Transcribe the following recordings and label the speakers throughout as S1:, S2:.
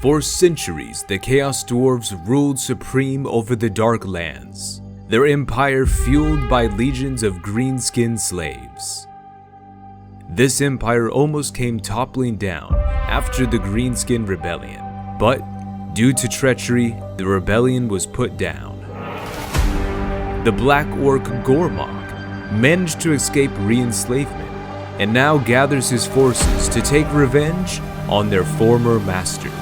S1: For centuries, the Chaos Dwarves ruled supreme over the Dark Lands, their empire fueled by legions of greenskin slaves. This empire almost came toppling down after the Greenskin Rebellion, but due to treachery, the rebellion was put down. The Black Orc Gormok managed to escape re-enslavement and now gathers his forces to take revenge on their former masters.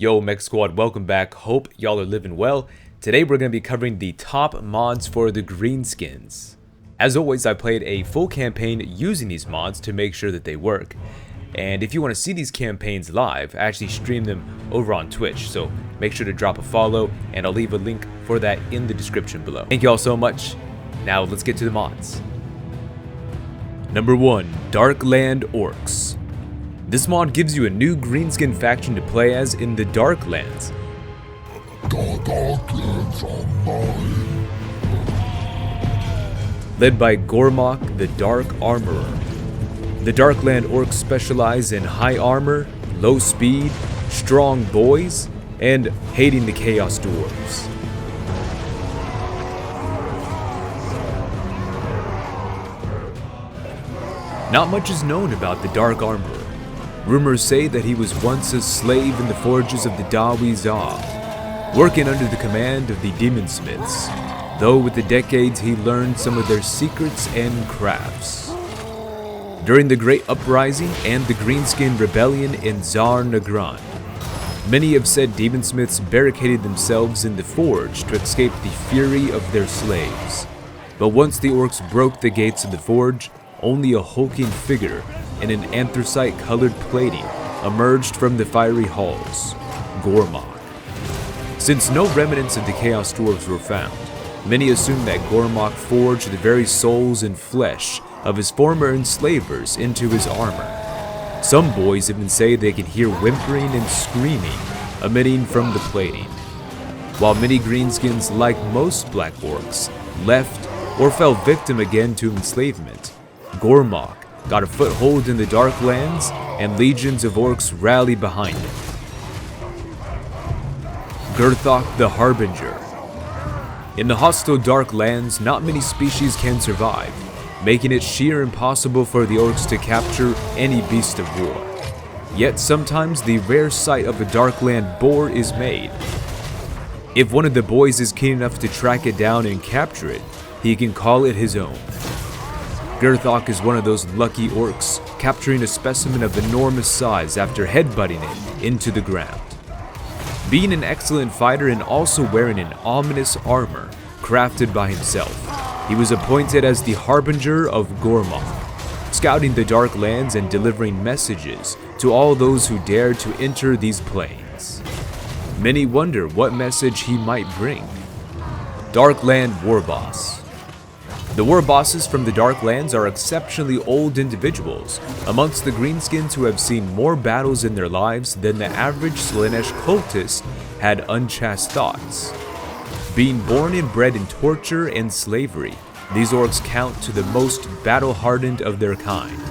S1: Yo, Mech Squad, welcome back. Hope y'all are living well. Today we're going to be covering the top mods for the Greenskins. As always, I played a full campaign using these mods to make sure that they work. And if you want to see these campaigns live, I actually stream them over on Twitch, so make sure to drop a follow, and I'll leave a link for that in the description below. Thank you all so much. Now let's get to the mods. Number 1, Darkland Orcs. This mod gives you a new greenskin faction to play as in the Darklands.
S2: The Darklands are mine.
S1: Led by Gormok, the Dark Armorer. The Darkland Orcs specialize in high armor, low speed, strong boys, and hating the Chaos Dwarves. Not much is known about the Dark Armorer. Rumors say that he was once a slave in the forges of the Boiz, working under the command of the Demonsmiths, though with the decades he learned some of their secrets and crafts. During the Great Uprising and the Greenskin Rebellion in Tsar Nagran, many have said Demonsmiths barricaded themselves in the forge to escape the fury of their slaves. But once the Orcs broke the gates of the forge, only a hulking figure in an anthracite-colored plating emerged from the fiery halls, Gormok. Since no remnants of the Chaos Dwarves were found, many assume that Gormok forged the very souls and flesh of his former enslavers into his armor. Some boys even say they can hear whimpering and screaming emitting from the plating. While many greenskins, like most Black Orcs, left or fell victim again to enslavement, Gormok got a foothold in the Darklands, and legions of orcs rally behind him. Gurthok the Harbinger. In the hostile Darklands, not many species can survive, making it sheer impossible for the orcs to capture any beast of war. Yet sometimes the rare sight of a Darkland boar is made. If one of the boys is keen enough to track it down and capture it, he can call it his own. Gerthok is one of those lucky orcs, capturing a specimen of enormous size after headbutting it into the ground. Being an excellent fighter and also wearing an ominous armor crafted by himself, he was appointed as the Harbinger of Gormok, scouting the Dark Lands and delivering messages to all those who dare to enter these plains. Many wonder what message he might bring. Darkland Warboss. The Warbosses from the Darklands are exceptionally old individuals, amongst the Greenskins who have seen more battles in their lives than the average Slaanesh cultist had unchaste thoughts. Being born and bred in torture and slavery, these orcs count to the most battle-hardened of their kind.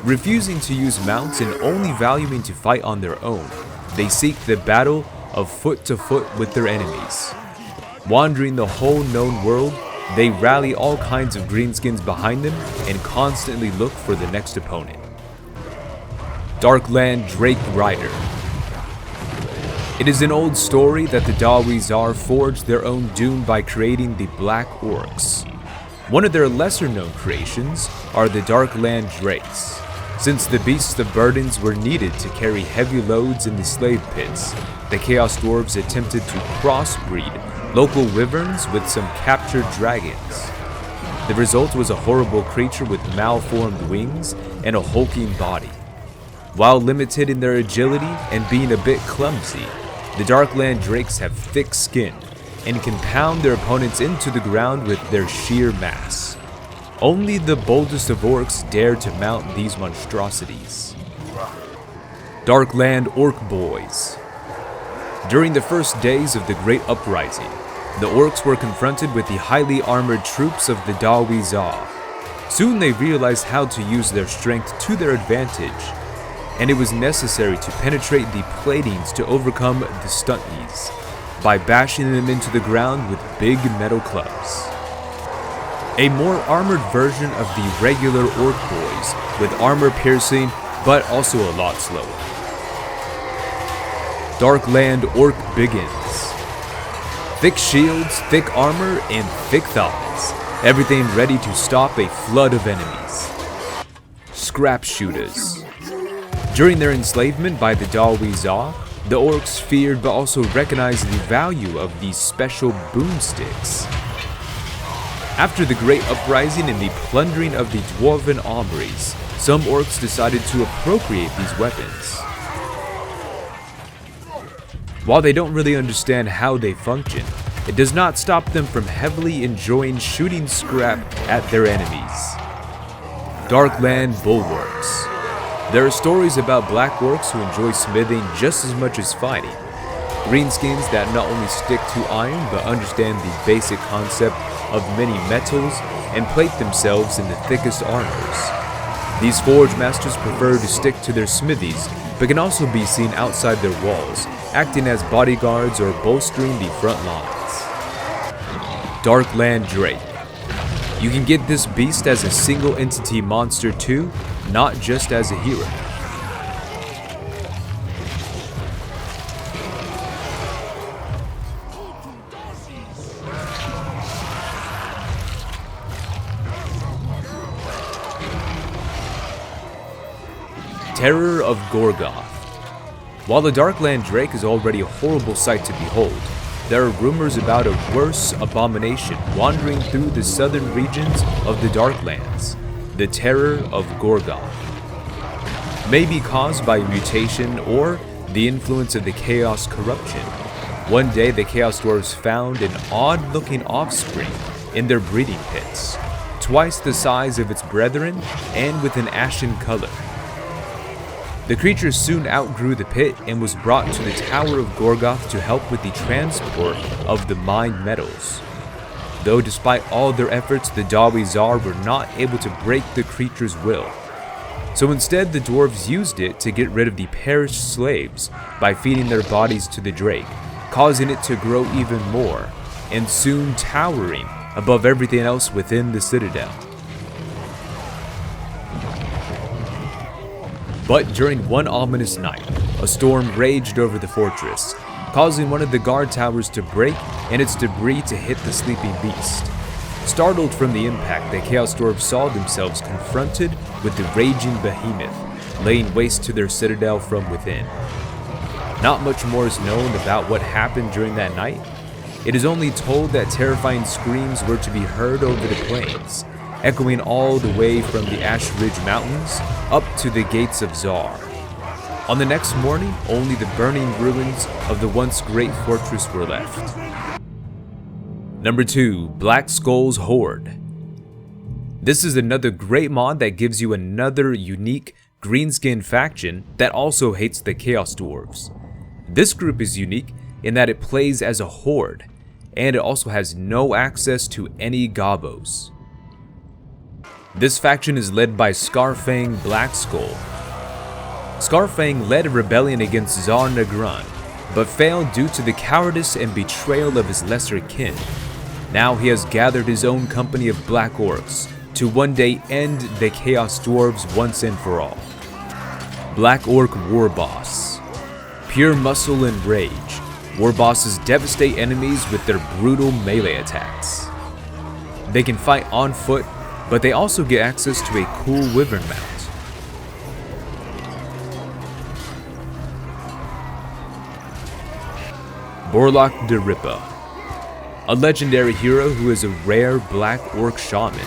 S1: Refusing to use mounts and only valuing to fight on their own, they seek the battle of foot to foot with their enemies. Wandering the whole known world, they rally all kinds of greenskins behind them and constantly look for the next opponent. Darkland Drake Rider. It is an old story that the Dawizar forged their own doom by creating the Black Orcs. One of their lesser known creations are the Darkland Drakes. Since the beasts of burdens were needed to carry heavy loads in the slave pits, the Chaos Dwarves attempted to crossbreed local wyverns with some captured dragons. The result was a horrible creature with malformed wings and a hulking body. While limited in their agility and being a bit clumsy, the Darkland Drakes have thick skin and can pound their opponents into the ground with their sheer mass. Only the boldest of orcs dare to mount these monstrosities. Darkland Orc Boys. During the first days of the Great Uprising, the orcs were confronted with the highly armored troops of the Dawizar. Soon they realized how to use their strength to their advantage, and it was necessary to penetrate the platings to overcome the stunties by bashing them into the ground with big metal clubs. A more armored version of the regular orc boys, with armor piercing but also a lot slower. Darkland Orc Biggins. Thick shields, thick armor, and thick thighs. Everything ready to stop a flood of enemies. Scrap Shooters. During their enslavement by the Dawizar, the orcs feared but also recognized the value of these special boomsticks. After the Great Uprising and the plundering of the dwarven armories, some orcs decided to appropriate these weapons. While they don't really understand how they function, it does not stop them from heavily enjoying shooting scrap at their enemies. Darkland Bulwarks. There are stories about black orcs who enjoy smithing just as much as fighting. Greenskins that not only stick to iron but understand the basic concept of many metals and plate themselves in the thickest armors. These forge masters prefer to stick to their smithies but can also be seen outside their walls, acting as bodyguards or bolstering the front lines. Darkland Drake. You can get this beast as a single entity monster too, not just as a hero. Terror of Gorgoth. While the Darkland Drake is already a horrible sight to behold, there are rumors about a worse abomination wandering through the southern regions of the Darklands, the Terror of Gorgoth. May be caused by mutation or the influence of the Chaos corruption. One day the Chaos Dwarves found an odd-looking offspring in their breeding pits, twice the size of its brethren and with an ashen color. The creature soon outgrew the pit and was brought to the Tower of Gorgoth to help with the transport of the mined metals. Though despite all their efforts, the Dawizar were not able to break the creature's will. So instead, the dwarves used it to get rid of the perished slaves by feeding their bodies to the drake, causing it to grow even more, and soon towering above everything else within the citadel. But during one ominous night, a storm raged over the fortress, causing one of the guard towers to break and its debris to hit the sleeping beast. Startled from the impact, the Chaos Dwarves saw themselves confronted with the raging behemoth, laying waste to their citadel from within. Not much more is known about what happened during that night. It is only told that terrifying screams were to be heard over the plains, echoing all the way from the Ash Ridge Mountains up to the gates of Zar. On the next morning, only the burning ruins of the once great fortress were left. Number 2. Blackskullz Horde. This is another great mod that gives you another unique Greenskin faction that also hates the Chaos Dwarves. This group is unique in that it plays as a horde, and it also has no access to any Gobbos. This faction is led by Scarfang Blackskull. Scarfang led a rebellion against Tsar Negron, but failed due to the cowardice and betrayal of his lesser kin. Now he has gathered his own company of Black Orcs to one day end the Chaos Dwarves once and for all. Black Orc Warboss. Pure muscle and rage, Warbosses devastate enemies with their brutal melee attacks. They can fight on foot, but they also get access to a cool wyvern mount. Borlok Derippa. A legendary hero who is a rare Black Orc Shaman,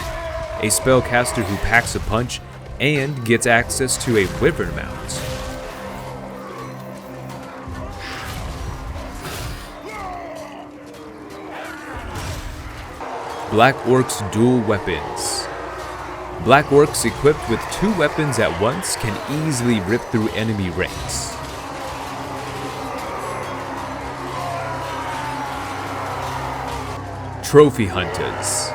S1: a spellcaster who packs a punch and gets access to a wyvern mount. Black Orcs Dual Weapons. Black Orcs equipped with 2 weapons at once can easily rip through enemy ranks. Trophy Hunters.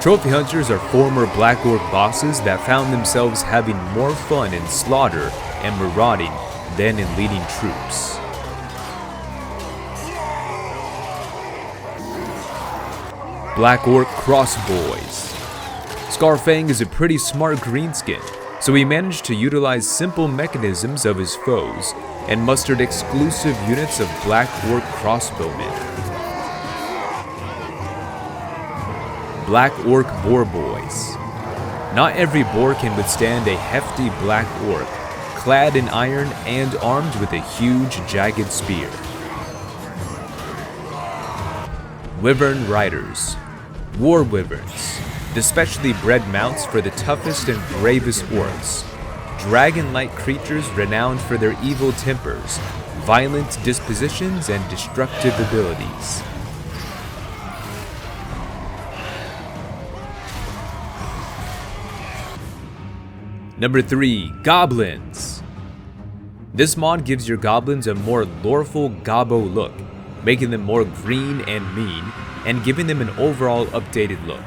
S1: Trophy Hunters are former Black Orc bosses that found themselves having more fun in slaughter and marauding than in leading troops. Black Orc Crossboys. Scarfang is a pretty smart greenskin, so he managed to utilize simple mechanisms of his foes and mustered exclusive units of Black Orc crossbowmen. Black Orc Boar Boys. Not every boar can withstand a hefty Black Orc, clad in iron and armed with a huge jagged spear. Wyvern Riders. War Wyverns, the specially bred mounts for the toughest and bravest orcs. Dragon-like creatures renowned for their evil tempers, violent dispositions, and destructive abilities. Number 3. Goblins. This mod gives your goblins a more loreful Gobbo look, making them more green and mean, and giving them an overall updated look.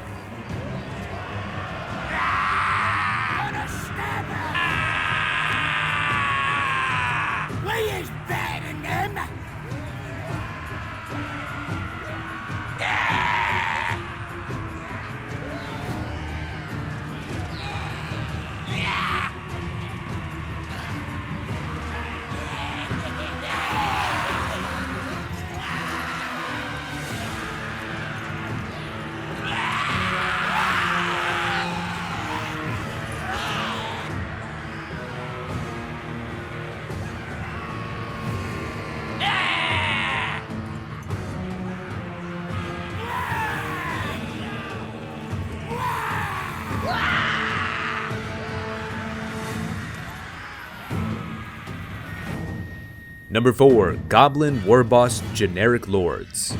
S1: Number 4. Goblin Warboss Generic Lords.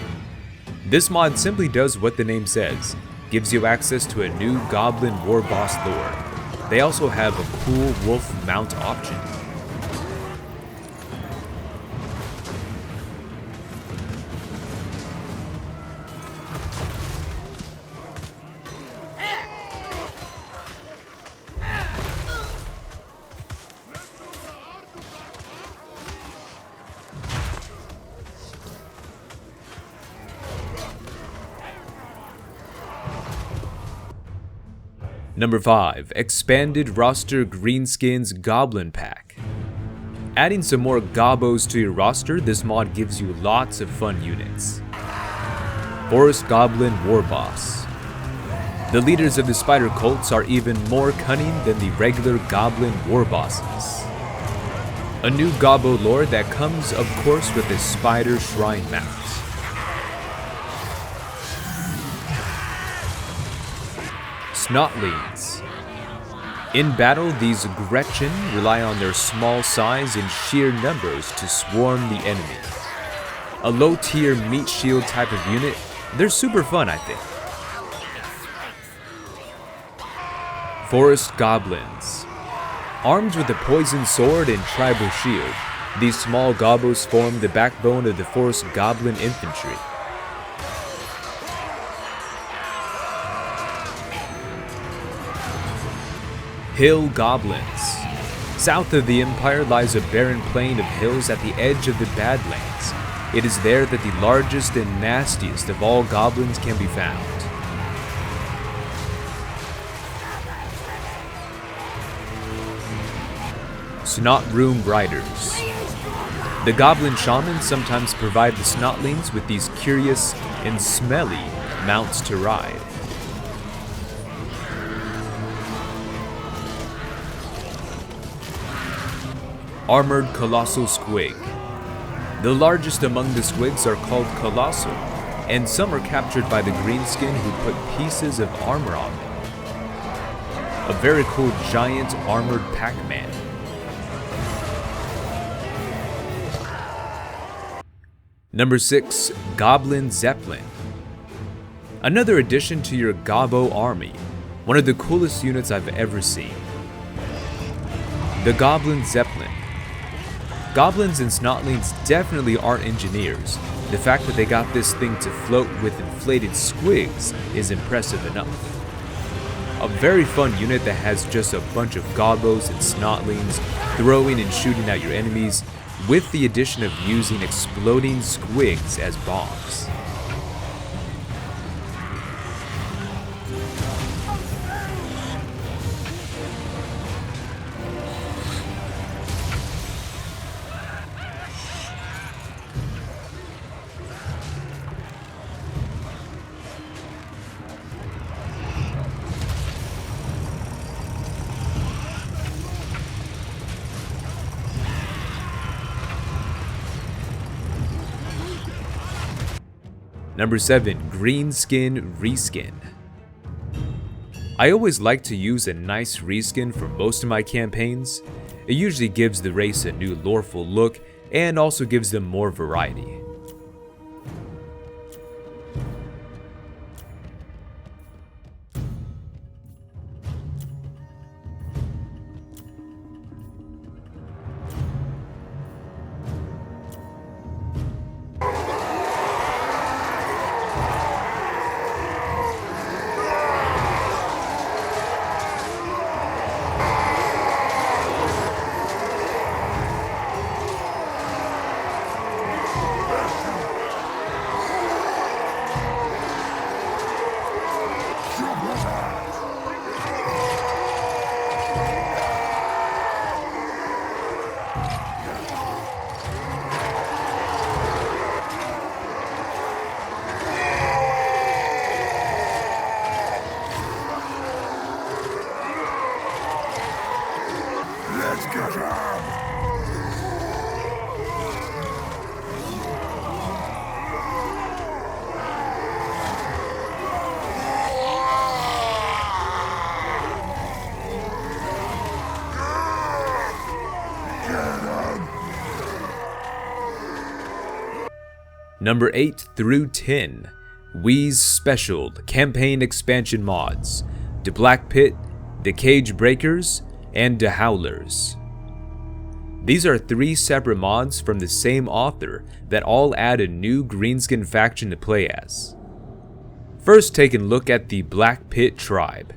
S1: This mod simply does what the name says, gives you access to a new Goblin Warboss lord. They also have a cool wolf mount option. Number 5. Expanded Roster Greenskin's Goblin Pack. Adding some more Gobbos to your roster, this mod gives you lots of fun units. Forest Goblin Warboss. The leaders of the spider cults are even more cunning than the regular goblin warbosses. A new Gobbo lore that comes, of course, with a spider shrine mount. Snotlings. In battle, these Gretchen rely on their small size and sheer numbers to swarm the enemy. A low-tier meat shield type of unit, they're super fun, I think. Forest Goblins. Armed with a poison sword and tribal shield, these small Gobbos form the backbone of the Forest Goblin infantry. Hill Goblins. South of the Empire lies a barren plain of hills at the edge of the Badlands. It is there that the largest and nastiest of all goblins can be found. Snot Room Riders. The Goblin Shamans sometimes provide the Snotlings with these curious and smelly mounts to ride. Armored Colossal Squig. The largest among the squigs are called Colossal, and some are captured by the Greenskin who put pieces of armor on them. A very cool giant armored Pac-Man. Number 6. Goblin Zeppelin. Another addition to your Gobbo army, one of the coolest units I've ever seen. The Goblin Zeppelin. Goblins and Snotlings definitely aren't engineers. The fact that they got this thing to float with inflated squigs is impressive enough. A very fun unit that has just a bunch of Gobbos and Snotlings throwing and shooting at your enemies, with the addition of using exploding squigs as bombs. Number 7. Greenskin Reskin. I always like to use a nice reskin for most of my campaigns. It usually gives the race a new loreful look and also gives them more variety. Number 8 through 10, Wez Speshul Campaign Expansion Mods, the Black Pit, the Cage Breakers, and the Howlers. These are 3 separate mods from the same author that all add a new Greenskin faction to play as. First, take a look at the Black Pit tribe.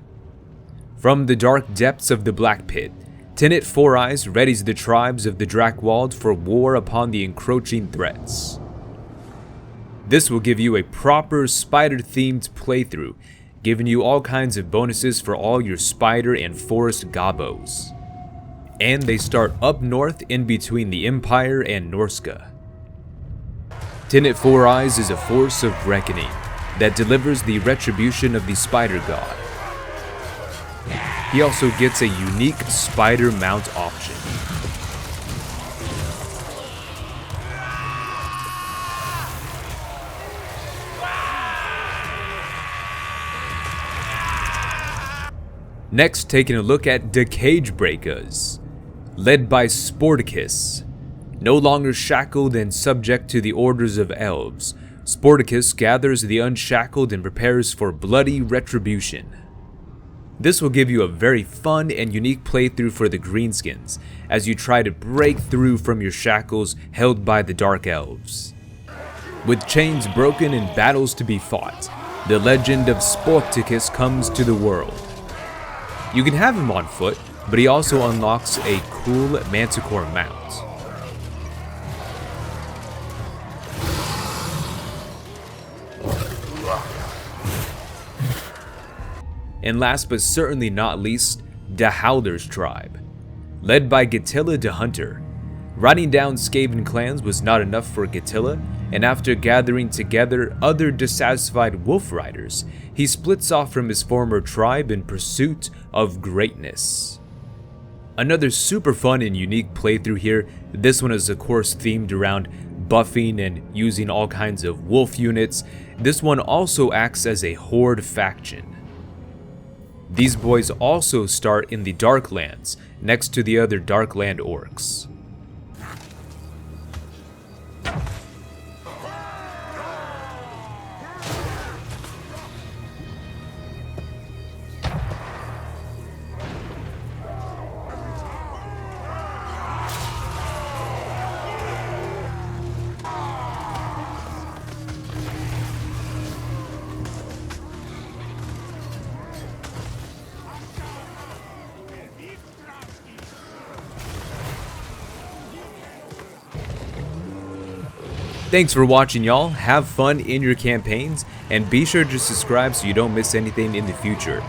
S1: From the dark depths of the Black Pit, Tenant Four Eyes readies the tribes of the Drakewald for war upon the encroaching threats. This will give you a proper spider-themed playthrough, giving you all kinds of bonuses for all your spider and forest gobbos. And they start up north in between the Empire and Norska. Tenet Four Eyes is a force of reckoning that delivers the retribution of the spider god. He also gets a unique spider mount option. Next, taking a look at the Cage Breakers, led by Sporticus. No longer shackled and subject to the orders of elves, Sporticus gathers the unshackled and prepares for bloody retribution. This will give you a very fun and unique playthrough for the Greenskins, as you try to break through from your shackles held by the Dark Elves. With chains broken and battles to be fought, the legend of Sporticus comes to the world. You can have him on foot, but he also unlocks a cool Manticore mount. And last but certainly not least, the Howler's tribe. Led by Gatilla the Hunter. Riding down Skaven clans was not enough for Gatilla, and after gathering together other dissatisfied wolf riders, he splits off from his former tribe in pursuit of greatness. Another super fun and unique playthrough here. This one is of course themed around buffing and using all kinds of wolf units. This one also acts as a horde faction. These boys also start in the Darklands, next to the other Darkland Orcs. Thanks for watching, y'all. Have fun in your campaigns, and be sure to subscribe so you don't miss anything in the future.